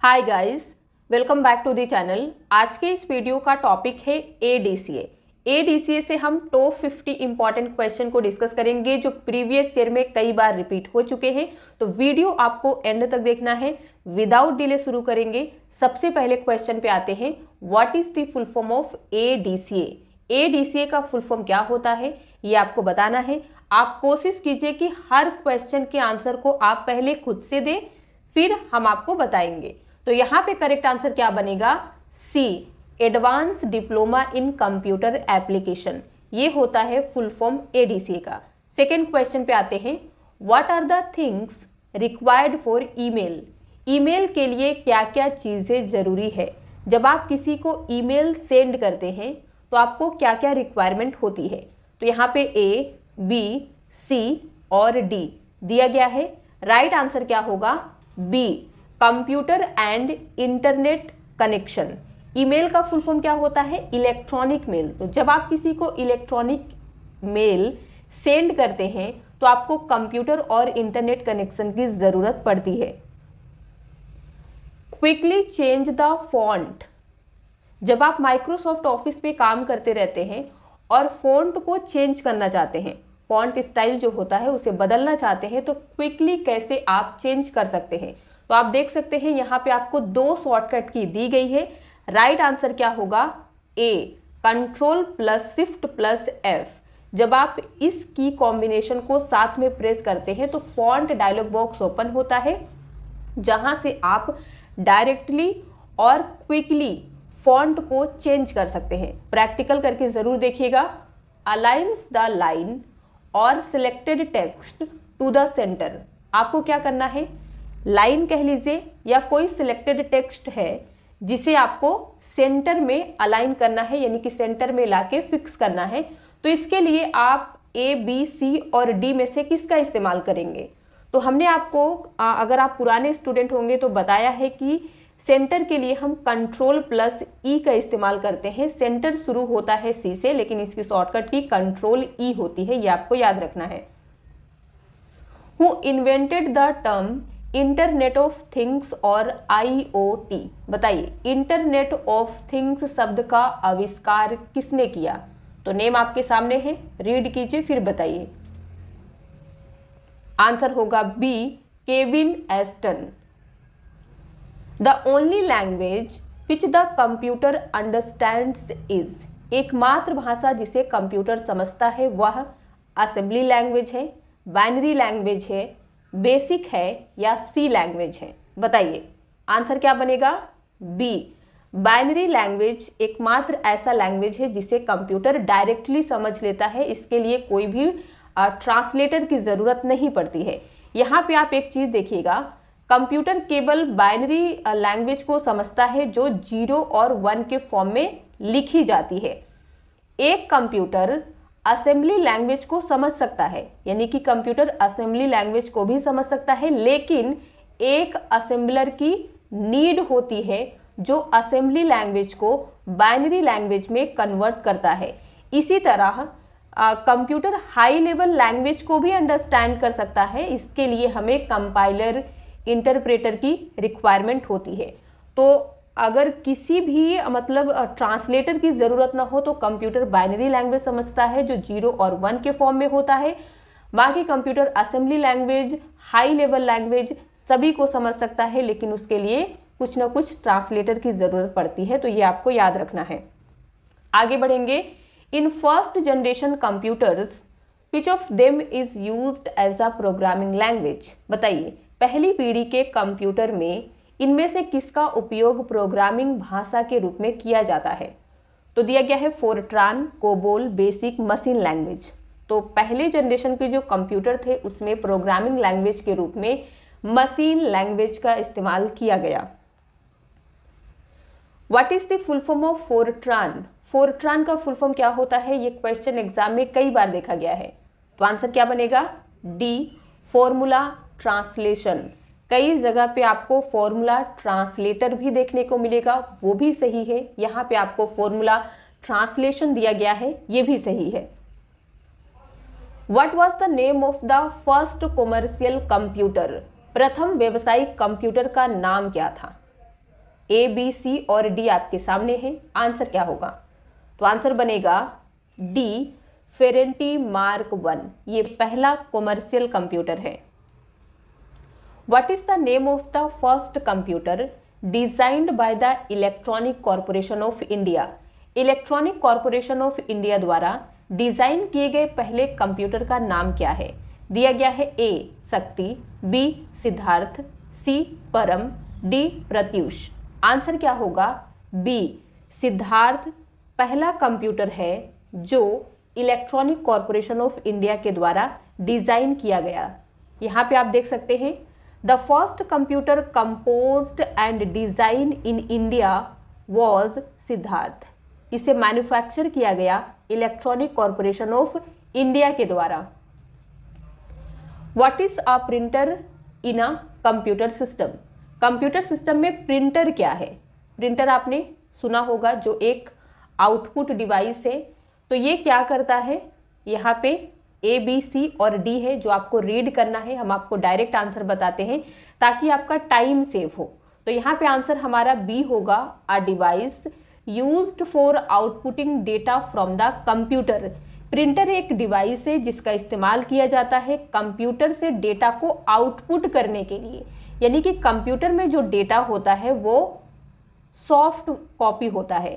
Hi guys, welcome back to the channel. आज के इस वीडियो का टॉपिक है एडीसीए। एडीसीए से हम टॉप 50 इंपॉर्टेंट क्वेश्चन को डिस्कस करेंगे जो प्रीवियस ईयर में कई बार रिपीट हो चुके हैं। तो वीडियो आपको एंड तक देखना है। विदाउट डिले शुरू करेंगे। सबसे पहले क्वेश्चन पे आते हैं, what is the full form of ADCA. ADCA का फुल फॉर्म क्या होता है ये आपको बताना है। आप कोशिश कीजिए कि हर क्वेश्चन के आंसर को आप पहले खुद से दें, फिर हम आपको बताएंगे। तो यहाँ पे करेक्ट आंसर क्या बनेगा? C, advance diploma in computer application. ये होता है फुल फॉर्म एडीसीए का। सेकेंड क्वेश्चन पे आते हैं, what are the things required for email. Email के लिए क्या क्या चीज़ें ज़रूरी है। जब आप किसी को ईमेल सेंड करते हैं तो आपको क्या क्या रिक्वायरमेंट होती है। तो यहाँ पे ए, बी, सी और डी दिया गया है। राइट आंसर क्या होगा? B, computer and internet connection. Email का फुल फॉर्म क्या होता है? Electronic mail. तो जब आप किसी को इलेक्ट्रॉनिक मेल सेंड करते हैं तो आपको कंप्यूटर और इंटरनेट कनेक्शन की जरूरत पड़ती है। Quickly change the font. जब आप माइक्रोसॉफ्ट ऑफिस पे काम करते रहते हैं और फॉन्ट को चेंज करना चाहते हैं, फॉन्ट स्टाइल जो होता है उसे बदलना चाहते हैं, तो क्विकली कैसे आप चेंज कर सकते हैं। तो आप देख सकते हैं यहाँ पे आपको दो शॉर्टकट की दी गई है। राइट आंसर क्या होगा? A, control plus shift plus F. जब आप इस की कॉम्बिनेशन को साथ में प्रेस करते हैं तो फॉन्ट डायलॉग बॉक्स ओपन होता है, जहां से आप डायरेक्टली और क्विकली फॉन्ट को चेंज कर सकते हैं। प्रैक्टिकल करके जरूर देखिएगा। अलाइंस द लाइन और selected text to the center. आपको क्या करना है? लाइन कह लीजिए या कोई सिलेक्टेड टेक्स्ट है जिसे आपको सेंटर में अलाइन करना है, यानी कि सेंटर में लाके फिक्स करना है। तो इसके लिए आप ए, बी, सी और डी में से किसका इस्तेमाल करेंगे? तो हमने आपको अगर आप पुराने स्टूडेंट होंगे तो बताया है कि सेंटर के लिए हम कंट्रोल प्लस ई का इस्तेमाल करते हैं। सेंटर शुरू होता है सी से, लेकिन इसकी शॉर्टकट की कंट्रोल ई होती है, ये आपको याद रखना है। Who invented the term internet of things और IoT। बताइए, इंटरनेट ऑफ थिंग्स शब्द का आविष्कार किसने किया? तो नेम आपके सामने है, रीड कीजिए फिर बताइए। आंसर होगा B, Kevin Ashton. The only language which the computer understands is. एकमात्र भाषा जिसे कंप्यूटर समझता है वह असेंबली लैंग्वेज है, बाइनरी लैंग्वेज है, बेसिक है या सी लैंग्वेज है। बताइए आंसर क्या बनेगा? बी, बाइनरी लैंग्वेज एकमात्र ऐसा लैंग्वेज है जिसे कंप्यूटर डायरेक्टली समझ लेता है। इसके लिए कोई भी ट्रांसलेटर की जरूरत नहीं पड़ती है। यहाँ पे आप एक चीज देखिएगा, कंप्यूटर केवल बाइनरी लैंग्वेज को समझता है जो 0 और 1 के फॉर्म में लिखी जाती है। एक कंप्यूटर असेंबली लैंग्वेज को समझ सकता है, यानी कि कंप्यूटर असेंबली लैंग्वेज को भी समझ सकता है, लेकिन एक असेंबलर की नीड होती है जो असेंबली लैंग्वेज को बाइनरी लैंग्वेज में कन्वर्ट करता है। इसी तरह कंप्यूटर हाई लेवल लैंग्वेज को भी अंडरस्टैंड कर सकता है। इसके लिए हमें कंपाइलर, इंटरप्रेटर की रिक्वायरमेंट होती है। तो अगर किसी भी ट्रांसलेटर की ज़रूरत ना हो तो कंप्यूटर बाइनरी लैंग्वेज समझता है जो 0 और 1 के फॉर्म में होता है। बाकी computer assembly language, high level language सभी को समझ सकता है, लेकिन उसके लिए कुछ ना कुछ ट्रांसलेटर की ज़रूरत पड़ती है। तो ये आपको याद रखना है। आगे बढ़ेंगे। In first generation computers which of them is used as a programming language. बताइए, पहली पीढ़ी के कंप्यूटर में इनमें से किसका उपयोग प्रोग्रामिंग भाषा के रूप में किया जाता है? तो दिया गया है Fortran, COBOL, basic, machine language. तो पहले जनरेशन के जो कंप्यूटर थे उसमें प्रोग्रामिंग लैंग्वेज के रूप में मशीन लैंग्वेज का इस्तेमाल किया गया। What is the full form of Fortran. Fortran का फुल फॉर्म क्या होता है? ये क्वेश्चन एग्जाम में कई बार देखा गया है। तो आंसर क्या बनेगा? D, formula translation. कई जगह पे आपको फॉर्मूला ट्रांसलेटर भी देखने को मिलेगा, वो भी सही है। यहाँ पे आपको फॉर्मूला ट्रांसलेशन दिया गया है, ये भी सही है। What was the name of the first commercial computer. प्रथम व्यावसायिक कंप्यूटर का नाम क्या था? ए, बी, सी और डी आपके सामने है। आंसर क्या होगा? तो आंसर बनेगा डी, फेरेंटी मार्क 1। ये पहला कॉमर्शियल कंप्यूटर है। What is the name of the first computer designed by the electronic corporation of India? Electronic corporation of India द्वारा डिजाइन किए गए पहले कंप्यूटर का नाम क्या है? दिया गया है ए शक्ति, बी सिद्धार्थ, सी परम, डी प्रत्यूष। आंसर क्या होगा? बी सिद्धार्थ पहला कंप्यूटर है जो इलेक्ट्रॉनिक कॉरपोरेशन ऑफ इंडिया के द्वारा डिजाइन किया गया। यहाँ पे आप देख सकते हैं, the first computer composed and design in India was Siddharth. इसे मैन्युफैक्चर किया गया इलेक्ट्रॉनिक कॉरपोरेशन ऑफ इंडिया के द्वारा। What is a printer in a computer system? Computer system में प्रिंटर क्या है? प्रिंटर आपने सुना होगा, जो एक आउटपुट डिवाइस है। तो ये क्या करता है? यहाँ पे ए, बी, सी और डी है जो आपको रीड करना है। हम आपको डायरेक्ट आंसर बताते हैं ताकि आपका टाइम सेव हो। तो यहाँ पे आंसर हमारा बी होगा, a device used for outputting data from the computer. Printer एक डिवाइस है जिसका इस्तेमाल किया जाता है कंप्यूटर से डेटा को आउटपुट करने के लिए। यानी कि कंप्यूटर में जो डेटा होता है वो सॉफ्ट कॉपी होता है।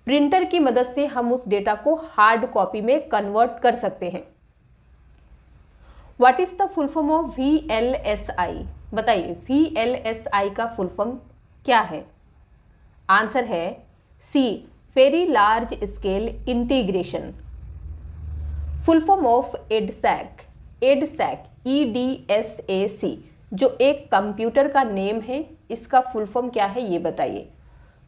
प्रिंटर की मदद से हम उस डेटा को हार्ड कॉपी में कन्वर्ट कर सकते हैं। What is the full form of VLSI? बताइए VLSI का फुल फॉर्म क्या है? आंसर है C, very large scale integration. Full form of EDSAC, EDSAC EDSAC जो एक कंप्यूटर का नेम है, इसका फुल फॉर्म क्या है ये बताइए।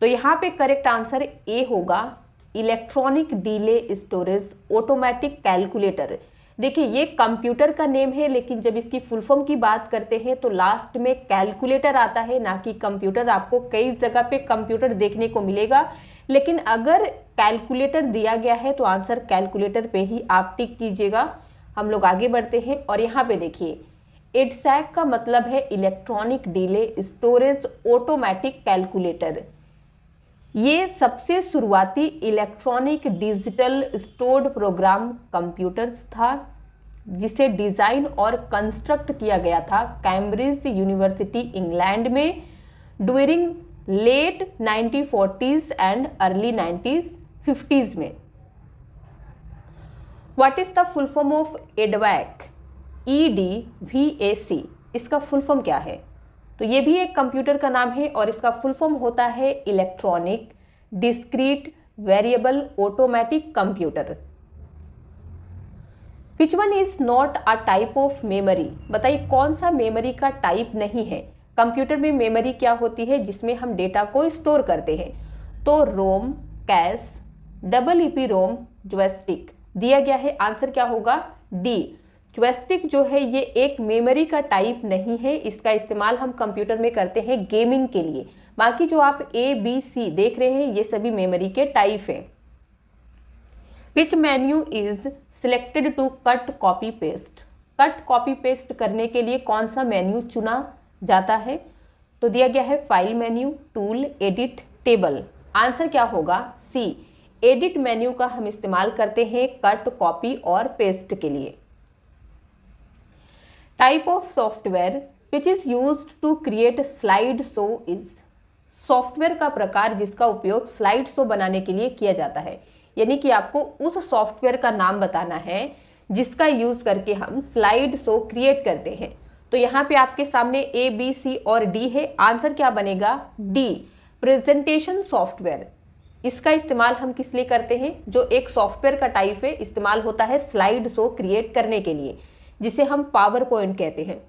तो यहाँ पे करेक्ट आंसर ए होगा, electronic delay storage automatic calculator. देखिए ये कंप्यूटर का नेम है, लेकिन जब इसकी फुल फॉर्म की बात करते हैं तो लास्ट में कैलकुलेटर आता है, ना कि कंप्यूटर। आपको कई जगह पे कंप्यूटर देखने को मिलेगा, लेकिन अगर कैलकुलेटर दिया गया है तो आंसर कैलकुलेटर पे ही आप टिक कीजिएगा। हम लोग आगे बढ़ते हैं और यहाँ पे देखिए, एडसैक का मतलब है electronic delay storage automatic calculator. ये सबसे शुरुआती electronic digital stored program computers था जिसे डिज़ाइन और कंस्ट्रक्ट किया गया था कैम्ब्रिज यूनिवर्सिटी इंग्लैंड में during late 1940s and early 1950s में। What is the full form of EDVAC? EDVAC, इसका फुल फॉर्म क्या है? तो ये भी एक कंप्यूटर का नाम है और इसका फुल फॉर्म होता है electronic discrete variable automatic computer. Which one is not a type of memory? बताइए कौन सा मेमोरी का टाइप नहीं है? कंप्यूटर में मेमोरी क्या होती है जिसमें हम डेटा को स्टोर करते हैं? तो रोम, कैश, डबल EPROM, जॉयस्टिक दिया गया है। आंसर क्या होगा? डी, जॉयस्टिक जो है ये एक मेमोरी का टाइप नहीं है। इसका इस्तेमाल हम कंप्यूटर में करते हैं गेमिंग के लिए। बाकी जो आप ABC देख रहे हैं ये सभी मेमोरी के टाइप हैं। Which menu is selected to cut copy paste? Cut copy paste करने के लिए कौन सा मेन्यू चुना जाता है? तो दिया गया है file menu, tool, edit, table. Answer क्या होगा? सी, एडिट मेन्यू का हम इस्तेमाल करते हैं कट, कॉपी और पेस्ट के लिए। Type of software which is used to create slide show is? Software का प्रकार जिसका उपयोग स्लाइड शो बनाने के लिए किया जाता है। यानी कि आपको उस सॉफ्टवेयर का नाम बताना है जिसका यूज करके हम स्लाइड शो क्रिएट करते हैं। तो यहाँ पे आपके सामने ABC और D है। आंसर क्या बनेगा? D, presentation software. इसका इस्तेमाल हम किस लिए करते हैं? जो एक सॉफ्टवेयर का टाइप है, इस्तेमाल होता है स्लाइड शो क्रिएट करने के लिए, जिसे हम पावर पॉइंट कहते हैं।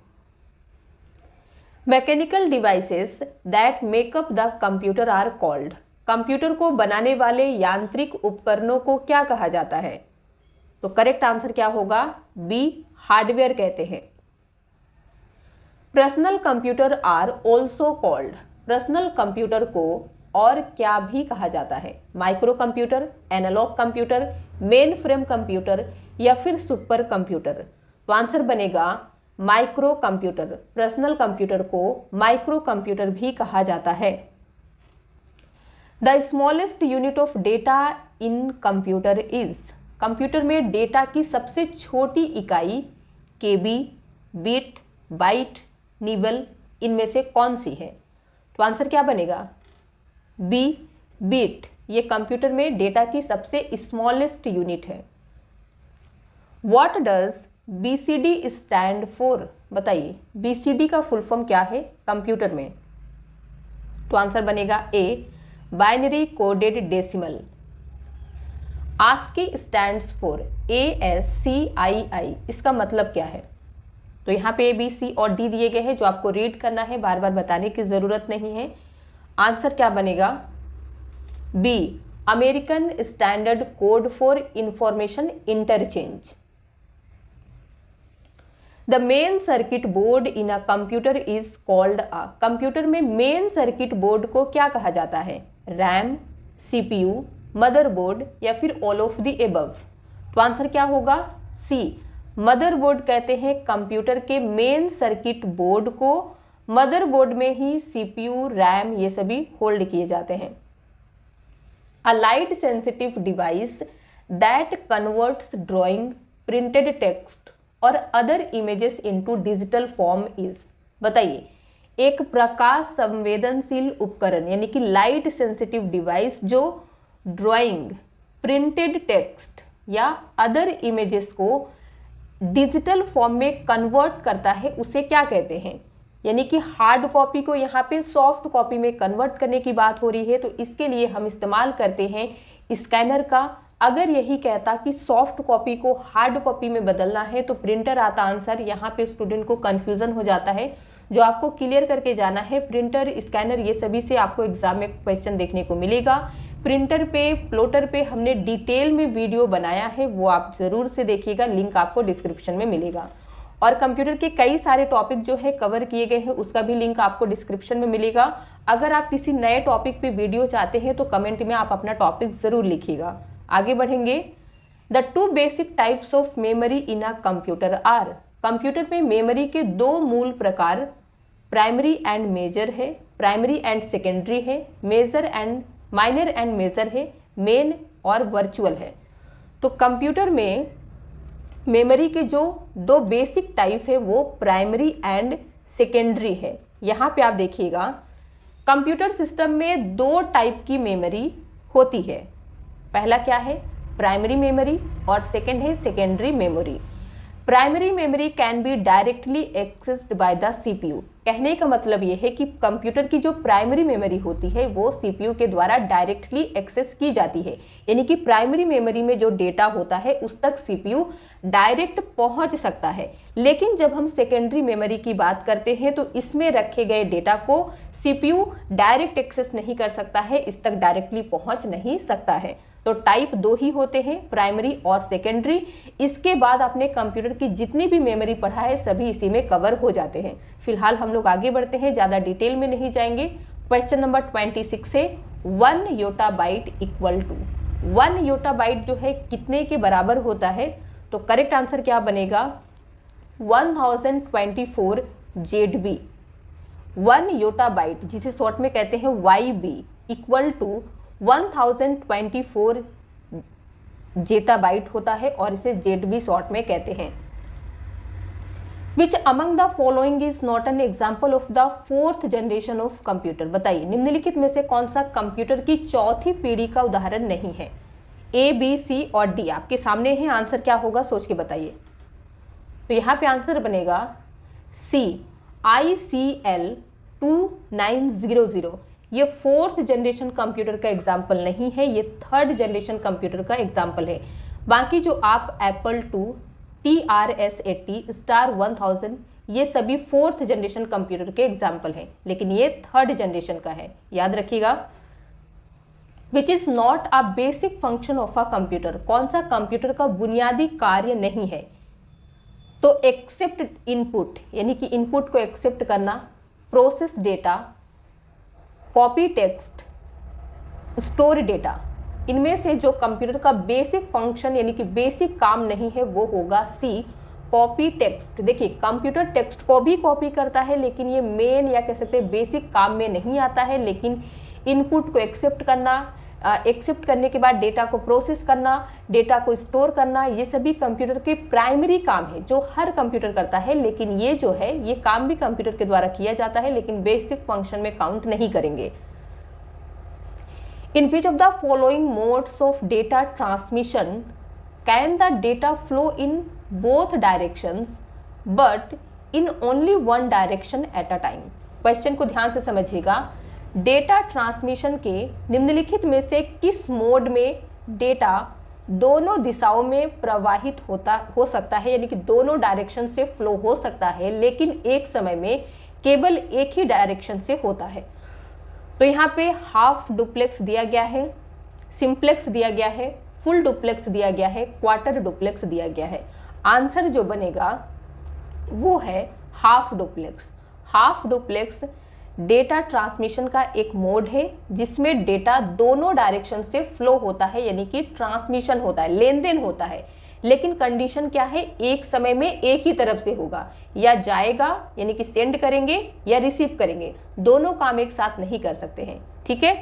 Mechanical devices that make up the computer are called? Computer को बनाने वाले यांत्रिक उपकरणों को क्या कहा जाता है? तो करेक्ट आंसर क्या होगा? बी, हार्डवेयर कहते हैं। Personal computer are also called? Personal computer को और क्या भी कहा जाता है? Micro computer, analog computer, main frame computer या फिर सुपर कंप्यूटर? तो आंसर बनेगा माइक्रो कंप्यूटर। पर्सनल कंप्यूटर को माइक्रो कंप्यूटर भी कहा जाता है। The smallest unit of data in computer is, computer में डेटा की सबसे छोटी इकाई केबी, बिट, बाइट, निबल, इनमें से कौन सी है? तो आंसर क्या बनेगा? B, bit. ये कंप्यूटर में डेटा की सबसे स्मॉलेस्ट यूनिट है। What does BCD stand for, बताइए बीसीडी का फुल फॉर्म क्या है कंप्यूटर में? तो आंसर बनेगा A, binary coded decimal. ASCII stands for ASCII, इसका मतलब क्या है? तो यहाँ पे A, B, C और D दिए गए हैं जो आपको रीड करना है, बार बार बताने की जरूरत नहीं है। आंसर क्या बनेगा? B, American standard code for information interchange. The main circuit board in a computer is called a, computer में मेन सर्किट बोर्ड को क्या कहा जाता है? रैम, CPU, मदरबोर्ड या फिर ऑल ऑफ द एबव? तो आंसर क्या होगा? सी, मदरबोर्ड कहते हैं कंप्यूटर के मेन सर्किट बोर्ड को। मदरबोर्ड में ही CPU, रैम ये सभी होल्ड किए जाते हैं। A light sensitive device that converts drawing, printed text और other images into digital form is, बताइए एक प्रकाश संवेदनशील उपकरण यानी कि लाइट सेंसिटिव डिवाइस जो ड्राइंग, प्रिंटेड टेक्स्ट या अदर इमेजेस को डिजिटल फॉर्म में कन्वर्ट करता है, उसे क्या कहते हैं? यानी कि हार्ड कॉपी को यहाँ पे सॉफ्ट कॉपी में कन्वर्ट करने की बात हो रही है, तो इसके लिए हम इस्तेमाल करते हैं स्कैनर का। अगर यही कहता कि सॉफ्ट कॉपी को हार्ड कॉपी में बदलना है तो प्रिंटर आता आंसर। यहाँ पे स्टूडेंट को कंफ्यूजन हो जाता है, जो आपको क्लियर करके जाना है। प्रिंटर, स्कैनर ये सभी से आपको एग्जाम में क्वेश्चन देखने को मिलेगा। प्रिंटर पे, प्लॉटर पे हमने डिटेल में वीडियो बनाया है, वो आप जरूर से देखिएगा, लिंक आपको डिस्क्रिप्शन में मिलेगा। और कंप्यूटर के कई सारे टॉपिक जो है कवर किए गए हैं, उसका भी लिंक आपको डिस्क्रिप्शन में मिलेगा। अगर आप किसी नए टॉपिक पे वीडियो चाहते हैं तो कमेंट में आप अपना टॉपिक जरूर लिखिएगा। आगे बढ़ेंगे। The two basic types of memory in a computer are, computer में मेमोरी के दो मूल प्रकार प्राइमरी एंड मेजर है, प्राइमरी एंड सेकेंडरी है, major and minor and major है, मेन और वर्चुअल है। तो कंप्यूटर में मेमोरी के जो दो बेसिक टाइप है वो प्राइमरी एंड सेकेंडरी है। यहाँ पे आप देखिएगा कंप्यूटर सिस्टम में दो टाइप की मेमोरी होती है। पहला क्या है? प्राइमरी मेमोरी और सेकेंड है secondary memory. Primary memory can be directly accessed by the CPU। कहने का मतलब ये है कि कंप्यूटर की जो प्राइमरी मेमोरी होती है वो CPU के द्वारा डायरेक्टली एक्सेस की जाती है, यानी कि प्राइमरी मेमोरी में जो डेटा होता है उस तक CPU डायरेक्ट पहुंच सकता है। लेकिन जब हम सेकेंडरी मेमोरी की बात करते हैं तो इसमें रखे गए डेटा को CPU डायरेक्ट एक्सेस नहीं कर सकता है, इस तक डायरेक्टली पहुंच नहीं सकता है। तो टाइप दो ही होते हैं, प्राइमरी और सेकेंडरी। इसके बाद आपने कंप्यूटर की जितनी भी मेमोरी पढ़ा है सभी इसी में कवर हो जाते हैं। फिलहाल हम लोग आगे बढ़ते हैं, ज़्यादा डिटेल में नहीं जाएंगे। क्वेश्चन नंबर 26 है 1 योटाबाइट इक्वल टू, 1 योटाबाइट जो है कितने के बराबर होता है? तो करेक्ट आंसर क्या बनेगा? 1024 ZB। 1 योटाबाइट जिसे शॉर्ट में कहते हैं YB इक्वल टू 1024 जेटाबाइट होता है और इसे ZB शॉर्ट में कहते हैं। Which among the following is not an example of the fourth generation of computer? बताइए निम्नलिखित में से कौन सा कंप्यूटर की चौथी पीढ़ी का उदाहरण नहीं है? A, B, C और D आपके सामने है। आंसर क्या होगा सोच के बताइए। तो यहाँ पे आंसर बनेगा C, ICL 2900। ये फोर्थ जनरेशन कंप्यूटर का एग्जाम्पल नहीं है, ये थर्ड जनरेशन कंप्यूटर का एग्जाम्पल है। बाकी जो आप एप्पल 2, TRS-80, स्टार 1000 ये सभी फोर्थ जनरेशन कंप्यूटर के एग्जाम्पल हैं, लेकिन ये थर्ड जनरेशन का है, याद रखिएगा। Which is not a basic function of a computer, कौन सा कंप्यूटर का बुनियादी कार्य नहीं है? तो एक्सेप्ट इनपुट, यानी कि इनपुट को एक्सेप्ट करना, process data, copy text, store data. इनमें से जो कंप्यूटर का बेसिक फंक्शन यानी कि बेसिक काम नहीं है वो होगा C, कॉपी टेक्स्ट। देखिए कंप्यूटर टेक्स्ट को भी कॉपी करता है, लेकिन ये मेन या कह सकते हैं बेसिक काम में नहीं आता है, लेकिन इनपुट को एक्सेप्ट करना, एक्सेप्ट करने के बाद डेटा को प्रोसेस करना, डेटा को स्टोर करना, ये सभी कंप्यूटर के प्राइमरी काम है जो हर कंप्यूटर करता है। लेकिन ये जो है ये काम भी कंप्यूटर के द्वारा किया जाता है, लेकिन बेसिक फंक्शन में काउंट नहीं करेंगे। In which of the following modes of data transmission can the data flow in both directions but in only one direction at a time. Question को ध्यान से समझिएगा। डेटा ट्रांसमिशन के निम्नलिखित में से किस मोड में डेटा दोनों दिशाओं में प्रवाहित हो सकता है, यानी कि दोनों डायरेक्शन से फ्लो हो सकता है, लेकिन एक समय में केवल एक ही डायरेक्शन से होता है। तो यहाँ पे हाफ डुप्लेक्स दिया गया है, सिंप्लेक्स दिया गया है, फुल डुप्लेक्स दिया गया है, क्वार्टर डुप्लेक्स दिया गया है। आंसर जो बनेगा वो है half duplex. Half duplex data transmission का एक मोड है जिसमें डेटा दोनों डायरेक्शन से फ्लो होता है, यानी कि ट्रांसमिशन होता है, लेन देन होता है। लेकिन कंडीशन क्या है, एक समय में एक ही तरफ से होगा, या जाएगा यानी कि सेंड करेंगे या रिसीव करेंगे, दोनों काम एक साथ नहीं कर सकते हैं। ठीक है।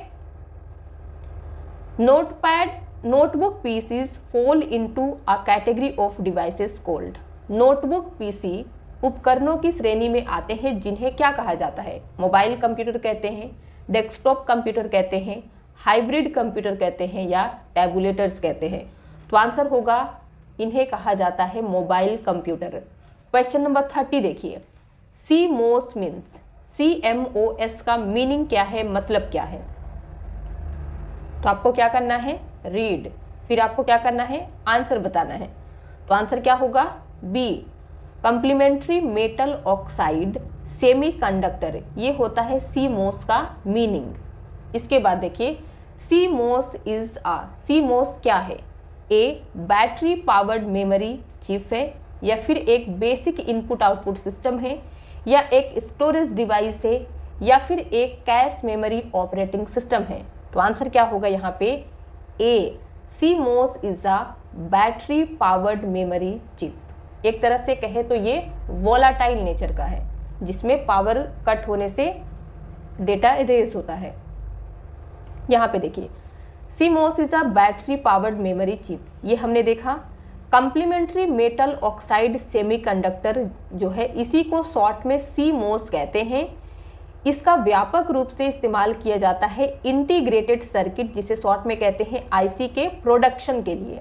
Notebook PCs fall into a category of devices called. Notebook PC उपकरणों की श्रेणी में आते हैं जिन्हें क्या कहा जाता है, मोबाइल कंप्यूटर कहते हैं, डेस्कटॉप कंप्यूटर कहते हैं, हाइब्रिड कंप्यूटर कहते हैं, या टैबुलेटर्स कहते हैं। तो आंसर होगा इन्हें कहा जाता है मोबाइल कंप्यूटर। क्वेश्चन नंबर 30 देखिए। CMOS मीन्स, CMOS का मीनिंग क्या है, मतलब क्या है। तो आपको क्या करना है, रीड, फिर आपको क्या करना है, आंसर बताना है। तो आंसर क्या होगा, B, complementary metal oxide semiconductor, ये होता है CMOS का मीनिंग। इसके बाद देखिए CMOS क्या है, ए बैटरी पावर्ड मेमोरी चिप है, या फिर एक बेसिक इनपुट आउटपुट सिस्टम है, या एक स्टोरेज डिवाइस है, या फिर एक कैश मेमोरी ऑपरेटिंग सिस्टम है। तो आंसर क्या होगा यहाँ पे, ए, CMOS is a battery powered memory chip. एक तरह से कहे तो ये वोलाटाइल नेचर का है, जिसमें पावर कट होने से डेटा इरेज होता है। यहाँ पे देखिए CMOS is a battery powered memory chip, ये हमने देखा। कंप्लीमेंट्री मेटल ऑक्साइड सेमीकंडक्टर जो है, इसी को शॉर्ट में CMOS कहते हैं। इसका व्यापक रूप से इस्तेमाल किया जाता है इंटीग्रेटेड सर्किट, जिसे शॉर्ट में कहते हैं IC के प्रोडक्शन के लिए।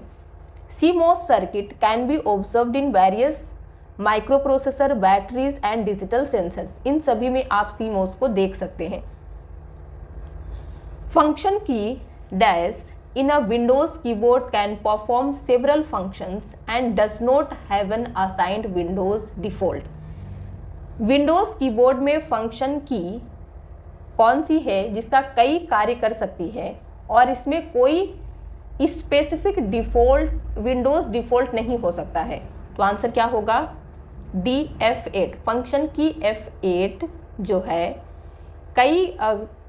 CMOS circuit can be observed in various microprocessor, batteries and digital sensors. इन सभी में आप CMOS को देख सकते हैं। फंक्शन की dash in a Windows keyboard can perform several functions and does not have an assigned Windows default. Windows keyboard में फंक्शन की कौन सी है जिसका कई कार्य कर सकती है और इसमें कोई स्पेसिफिक डिफॉल्ट विंडोज डिफॉल्ट नहीं हो सकता है। तो आंसर क्या होगा, डी, F8। फंक्शन की F8 जो है कई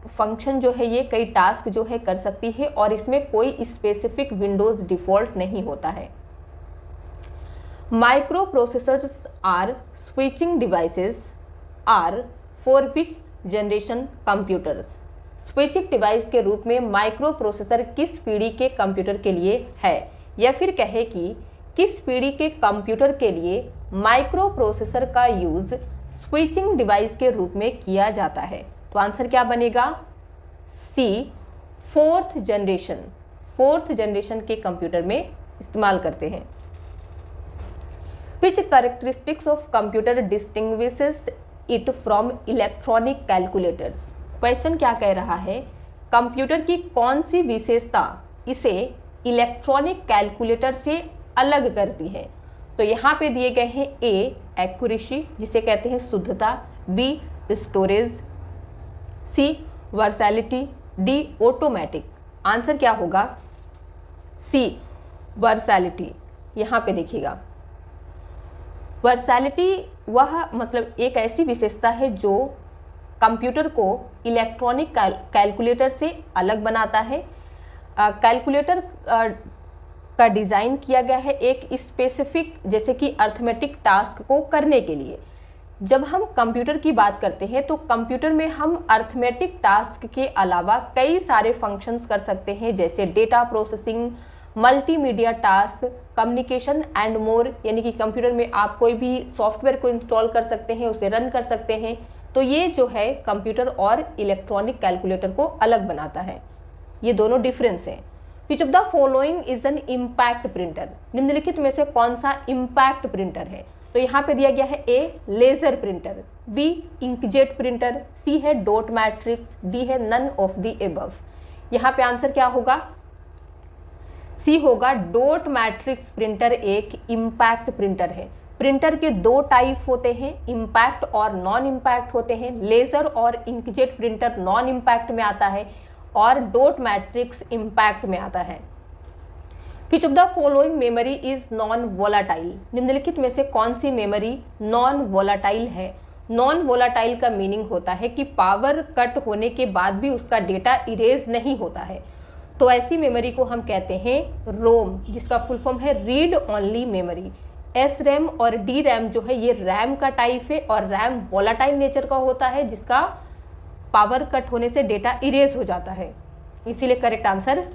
फंक्शन जो है ये कई टास्क जो है कर सकती है और इसमें कोई स्पेसिफिक विंडोज डिफॉल्ट नहीं होता है। Microprocessors are switching devices are for which generation computers. Switching device के रूप में माइक्रो प्रोसेसर किस पीढ़ी के कंप्यूटर के लिए है, या फिर कहे कि किस पीढ़ी के कंप्यूटर के लिए माइक्रो प्रोसेसर का यूज स्विचिंग डिवाइस के रूप में किया जाता है। तो आंसर क्या बनेगा, C, fourth generation. Fourth generation के कंप्यूटर में इस्तेमाल करते हैं। Which characteristics of computer distinguishes it from electronic calculators. Question क्या कह रहा है, कंप्यूटर की कौन सी विशेषता इसे इलेक्ट्रॉनिक कैलकुलेटर से अलग करती है। तो यहाँ पे दिए गए हैं ए, एक्यूरेसी जिसे कहते हैं शुद्धता, बी, स्टोरेज, सी, वर्सैलिटी, डी, ऑटोमेटिक। आंसर क्या होगा, सी, वर्सैलिटी। यहाँ पे देखिएगा वर्सैलिटी वह मतलब एक ऐसी विशेषता है जो कंप्यूटर को इलेक्ट्रॉनिक कैलकुलेटर से अलग बनाता है। कैलकुलेटर का डिज़ाइन किया गया है एक स्पेसिफिक जैसे कि अर्थमेटिक टास्क को करने के लिए। जब हम कंप्यूटर की बात करते हैं तो कंप्यूटर में हम अर्थमेटिक टास्क के अलावा कई सारे फंक्शंस कर सकते हैं, जैसे data processing, multimedia task, communication and more. यानी कि कंप्यूटर में आप कोई भी सॉफ्टवेयर को इंस्टॉल कर सकते हैं, उसे रन कर सकते हैं। तो ये जो है कंप्यूटर और इलेक्ट्रॉनिक कैलकुलेटर को अलग बनाता है। ये दोनों डिफरेंस हैं। विच of the following is an impact printer? निम्नलिखित में से कौन सा इम्पैक्ट प्रिंटर है? तो यहाँ पे दिया गया है A laser printer, B inkjet printer, C है डॉट मैट्रिक्स, डी है नन ऑफ द एबव। यहाँ पे आंसर क्या होगा? सी होगा। डॉट मैट्रिक्स प्रिंटर एक इम्पैक्ट प्रिंटर है। प्रिंटर के दो टाइप होते हैं, इम्पैक्ट और नॉन इम्पैक्ट होते हैं। लेजर और इंकजेट प्रिंटर नॉन इम्पैक्ट में आता है और डॉट मैट्रिक्स इम्पैक्ट में आता है। विच of the following memory is non volatile? निम्नलिखित में से कौन सी मेमोरी नॉन वोलाटाइल है? नॉन वोलाटाइल का मीनिंग होता है कि पावर कट होने के बाद भी उसका डेटा इरेज नहीं होता है। तो ऐसी मेमोरी को हम कहते हैं रोम, जिसका फुल फॉर्म है read only memory. S RAM और डी रैम जो है ये रैम का टाइप है और रैम वोलाटाइल नेचर का होता है, जिसका पावर कट होने से डेटा इरेज हो जाता है। इसीलिए करेक्ट आंसर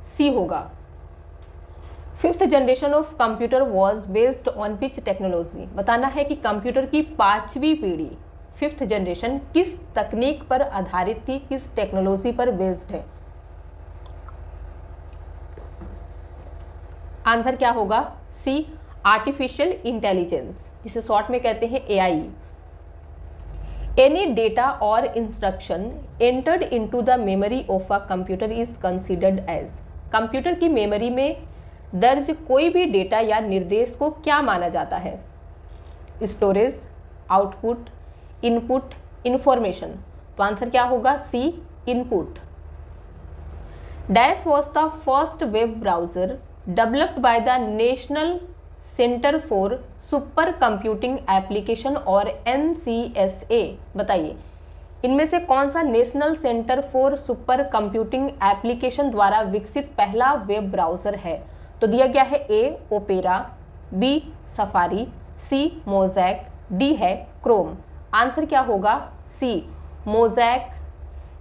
सी होगा। Fifth generation of computer was based on which technology? बताना है कि कंप्यूटर की 5वीं पीढ़ी, फिफ्थ जनरेशन, किस तकनीक पर आधारित थी, किस टेक्नोलॉजी पर बेस्ड है? आंसर क्या होगा? सी आर्टिफिशियल इंटेलिजेंस, जिसे शॉर्ट में कहते हैं एआई। एनी डेटा और instruction entered into the memory of a computer is considered as? Computer की मेमोरी में दर्ज कोई भी डेटा या निर्देश को क्या माना जाता है? Storage, output, input, information. तो आंसर क्या होगा? C input. Dash was the first web browser developed by the national centre for super computing application और NCSA? बताइए इनमें से कौन सा national centre for super computing application द्वारा विकसित पहला वेब ब्राउजर है? तो दिया गया है A Opera, B Safari, C Mosaic, D है क्रोम। आंसर क्या होगा? C Mosaic.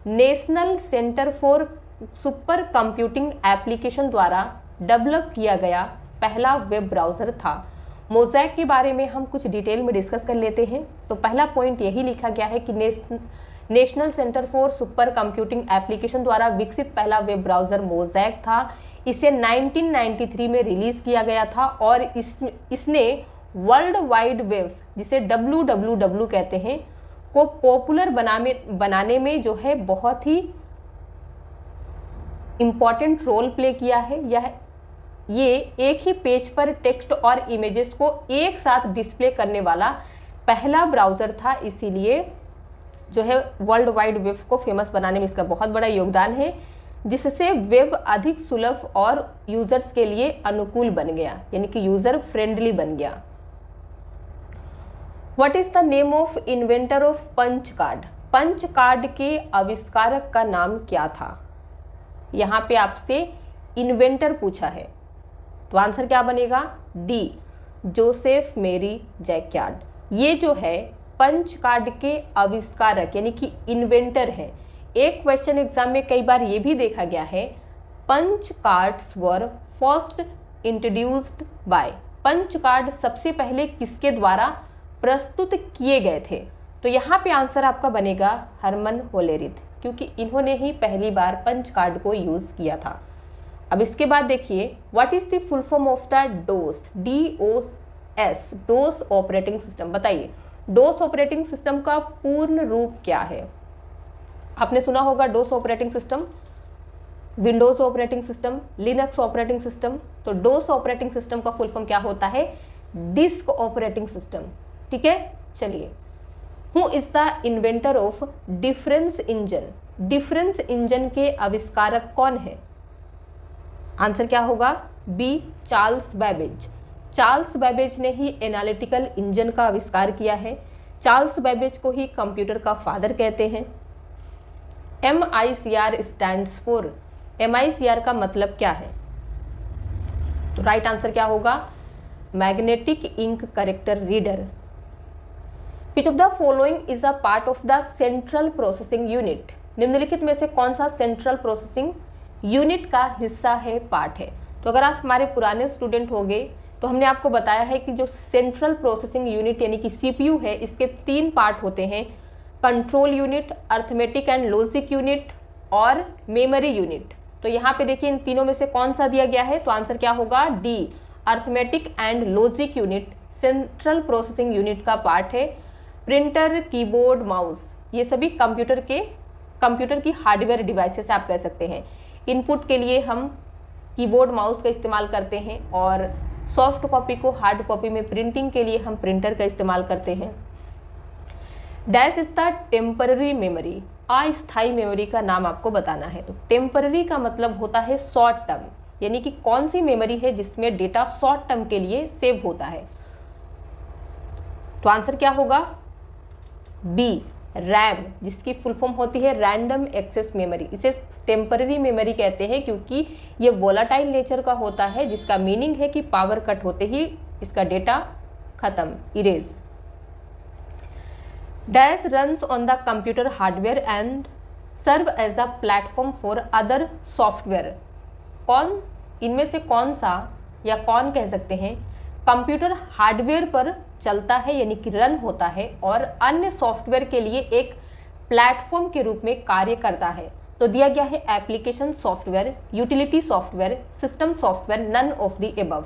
National centre for super computing application द्वारा डेवलप किया गया पहला वेब ब्राउज़र था। मोज़ैक के बारे में हम कुछ डिटेल में डिस्कस कर लेते हैं। तो पहला पॉइंट यही लिखा गया है कि national centre for super computing application द्वारा विकसित पहला वेब ब्राउज़र मोज़ैक था। इसे 1993 में रिलीज़ किया गया था और इसने वर्ल्ड वाइड वेब, जिसे WWW कहते हैं, को पॉपुलर बनाने में जो है बहुत ही इम्पॉर्टेंट रोल प्ले किया है। ये एक ही पेज पर टेक्स्ट और इमेजेस को एक साथ डिस्प्ले करने वाला पहला ब्राउज़र था। इसीलिए जो है वर्ल्ड वाइड वेब को फेमस बनाने में इसका बहुत बड़ा योगदान है, जिससे वेब अधिक सुलभ और यूजर्स के लिए अनुकूल बन गया, यानी कि यूजर फ्रेंडली बन गया। What is the name of inventor of punch card? Punch card के आविष्कारक का नाम क्या था? यहाँ पे आपसे इन्वेंटर पूछा है, तो आंसर क्या बनेगा? डी जोसेफ मेरी जैक्यार्ड। ये जो है पंच कार्ड के आविष्कारक यानी कि इन्वेंटर है। एक क्वेश्चन एग्जाम में कई बार ये भी देखा गया है, punch cards were first introduced by? Punch card सबसे पहले किसके द्वारा प्रस्तुत किए गए थे? तो यहाँ पे आंसर आपका बनेगा हरमन होलेरिथ, क्योंकि इन्होंने ही पहली बार पंच कार्ड को यूज किया था। अब इसके बाद देखिए, what is the full form of the dose? DOS, dose operating system. बताइए डोस ऑपरेटिंग सिस्टम का पूर्ण रूप क्या है? आपने सुना होगा DOS operating system, Windows operating system, Linux operating system. तो डोस ऑपरेटिंग सिस्टम का फुल फॉर्म क्या होता है? Disk operating system. ठीक है, चलिए। Who is the inventor of difference engine? Difference engine के आविष्कारक कौन है? आंसर क्या होगा? B Charles Babbage. Charles Babbage ने ही एनालिटिकल इंजन का आविष्कार किया है। चार्ल्स बैबेज को ही कंप्यूटर का फादर कहते हैं। MICR stands for? MICR का मतलब क्या है? तो राइट आंसर क्या होगा? Magnetic ink character reader. Which of the following is a part of the central processing unit, निम्नलिखित में से कौन सा सेंट्रल प्रोसेसिंग यूनिट का हिस्सा है, पार्ट है। तो अगर आप हमारे पुराने स्टूडेंट होंगे तो हमने आपको बताया है कि जो सेंट्रल प्रोसेसिंग यूनिट यानी कि सीपीयू है, इसके 3 पार्ट होते हैं, control unit, arithmetic and logic unit और मेमोरी यूनिट। तो यहाँ पे देखिए इन तीनों में से कौन सा दिया गया है, तो आंसर क्या होगा, D, arithmetic and logic unit central processing unit का पार्ट है। प्रिंटर, कीबोर्ड, माउस, ये सभी कंप्यूटर की हार्डवेयर डिवाइसेस आप कह सकते हैं। इनपुट के लिए हम कीबोर्ड, माउस का इस्तेमाल करते हैं और सॉफ्ट कॉपी को हार्ड कॉपी में प्रिंटिंग के लिए हम प्रिंटर का इस्तेमाल करते हैं। Dash is the temporary memory, अस्थायी मेमोरी का नाम आपको बताना है। तो टेम्पररी का मतलब होता है शॉर्ट टर्म, यानी कि कौन सी मेमोरी है जिसमें डेटा शॉर्ट टर्म के लिए सेव होता है। तो आंसर क्या होगा, बी, रैम, जिसकी फुल फॉर्म होती है रैंडम एक्सेस मेमोरी। इसे टेम्पररी मेमोरी कहते हैं क्योंकि ये वोलाटाइल नेचर का होता है, जिसका मीनिंग है कि पावर कट होते ही इसका डेटा खत्म, erase. Dash runs on the computer hardware and serve as a platform for other software, कौन इनमें से कौन सा या कौन कह सकते हैं कंप्यूटर हार्डवेयर पर चलता है यानी कि रन होता है और अन्य सॉफ्टवेयर के लिए एक प्लेटफॉर्म के रूप में कार्य करता है। तो दिया गया है application software, utility software, system software, none of the above.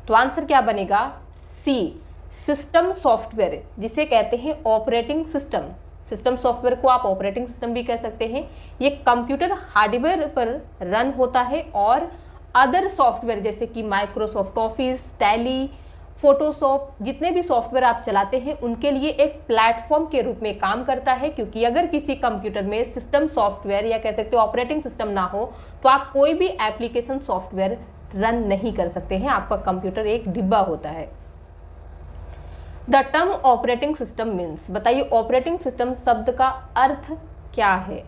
तो आंसर क्या बनेगा, सी, सिस्टम सॉफ्टवेयर, जिसे कहते हैं ऑपरेटिंग सिस्टम। सिस्टम सॉफ्टवेयर को आप ऑपरेटिंग सिस्टम भी कह सकते हैं। ये कंप्यूटर हार्डवेयर पर रन होता है और अदर सॉफ्टवेयर जैसे कि माइक्रोसॉफ्ट ऑफिस, टैली, फोटोशॉप, जितने भी सॉफ्टवेयर आप चलाते हैं उनके लिए एक प्लेटफॉर्म के रूप में काम करता है। क्योंकि अगर किसी कंप्यूटर में सिस्टम सॉफ्टवेयर या कह सकते हो ऑपरेटिंग सिस्टम ना हो तो आप कोई भी एप्लीकेशन सॉफ्टवेयर रन नहीं कर सकते हैं, आपका कंप्यूटर एक डिब्बा होता है। The term operating system means, बताइए ऑपरेटिंग सिस्टम शब्द का अर्थ क्या है।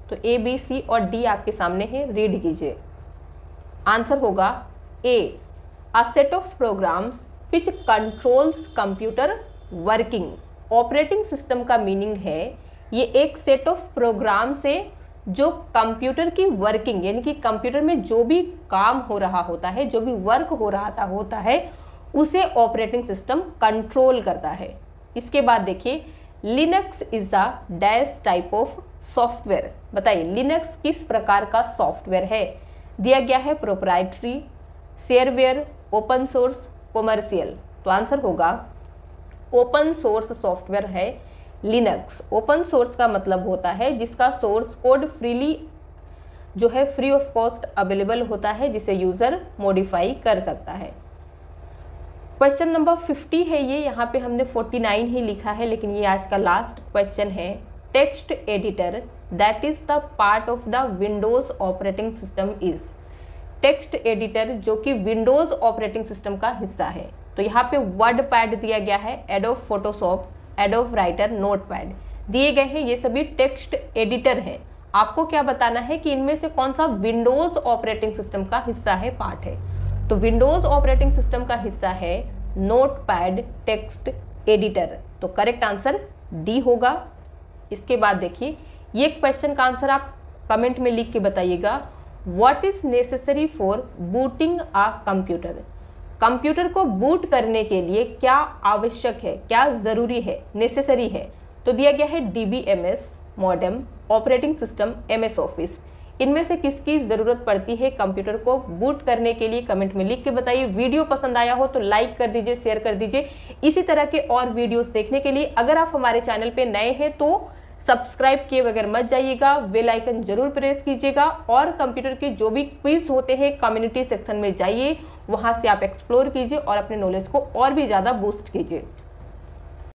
तो ए, बी, सी और डी आपके सामने है, रीड कीजिए। आंसर होगा A, a set of programs which controls computer working. Operating system का मीनिंग है ये एक सेट ऑफ प्रोग्राम से जो कंप्यूटर की वर्किंग यानी कि कंप्यूटर में जो भी काम हो रहा होता है, जो भी वर्क हो रहा होता है उसे ऑपरेटिंग सिस्टम कंट्रोल करता है। इसके बाद देखिए, Linux is a dash type of software, बताइए लिनक्स किस प्रकार का सॉफ्टवेयर है। दिया गया है proprietary, shareware, open source, commercial. तो आंसर होगा ओपन सोर्स सॉफ्टवेयर है लिनक्स। ओपन सोर्स का मतलब होता है जिसका सोर्स कोड फ्रीली जो है फ्री ऑफ कॉस्ट अवेलेबल होता है, जिसे यूजर मॉडिफाई कर सकता है। क्वेश्चन नंबर 50 है ये, यहाँ पे हमने 49 ही लिखा है लेकिन ये आज का लास्ट क्वेश्चन है। Text editor that is the part of the Windows operating system is. Text editor जो कि विंडोज ऑपरेटिंग सिस्टम का हिस्सा है। तो यहाँ पे वर्ड पैड दिया गया है, adobe Photoshop, adobe writer, notepad दिए गए हैं, ये सभी टेक्स्ट एडिटर हैं। आपको क्या बताना है कि इनमें से कौन सा विंडोज ऑपरेटिंग सिस्टम का हिस्सा है, पार्ट है। तो विंडोज ऑपरेटिंग सिस्टम का हिस्सा है नोटपैड टेक्स्ट एडिटर। तो करेक्ट आंसर डी होगा। इसके बाद देखिए, ये क्वेश्चन का आंसर आप कमेंट में लिख के बताइएगा। What is necessary for booting a computer. Computer को बूट करने के लिए क्या आवश्यक है, क्या जरूरी है, नेसेसरी है। तो दिया गया है DBMS, modem, operating system, MS office. इनमें से किसकी जरूरत पड़ती है कंप्यूटर को बूट करने के लिए, कमेंट में लिख के बताइए। वीडियो पसंद आया हो तो लाइक कर दीजिए, शेयर कर दीजिए। इसी तरह के और वीडियोस देखने के लिए अगर आप हमारे चैनल पे नए हैं तो सब्सक्राइब किए बगैर मत जाइएगा, बेल आइकन जरूर प्रेस कीजिएगा और कंप्यूटर के जो भी क्विज होते हैं कम्युनिटी सेक्शन में जाइए, वहां से आप एक्सप्लोर कीजिए और अपने नॉलेज को और भी ज़्यादा बूस्ट कीजिए।